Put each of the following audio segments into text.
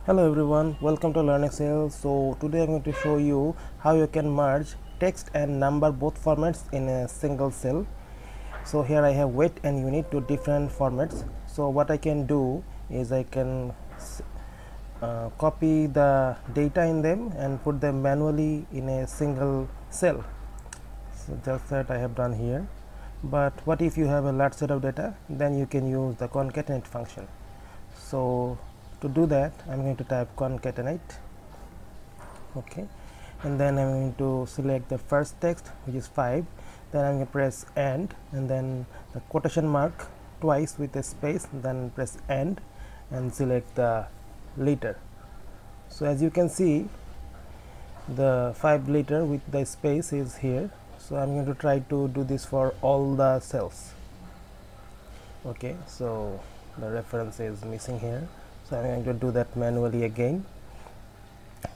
Hello everyone, welcome to Learn Excel. So today I'm going to show you how you can merge text and number both formats in a single cell. So here I have weight and unit, two different formats. So what I can do is I can copy the data in them and put them manually in a single cell. So just that I have done here. But what if you have a large set of data? Then you can use the concatenate function. So to do that, I'm going to type concatenate, okay, and then I'm going to select the first text, which is 5. Then I'm going to press and then the quotation mark twice with a space, then press and select the liter. So as you can see, the 5 liter with the space is here. So I'm going to try to do this for all the cells. Okay, so the reference is missing here, so I'm going to do that manually again.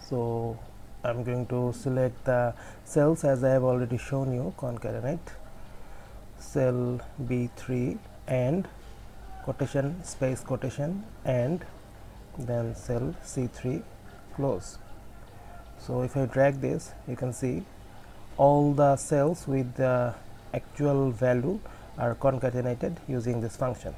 So I'm going to select the cells as I have already shown you, concatenate cell B3 and quotation space quotation and then cell C3 close. So if I drag this, you can see all the cells with the actual value are concatenated using this function.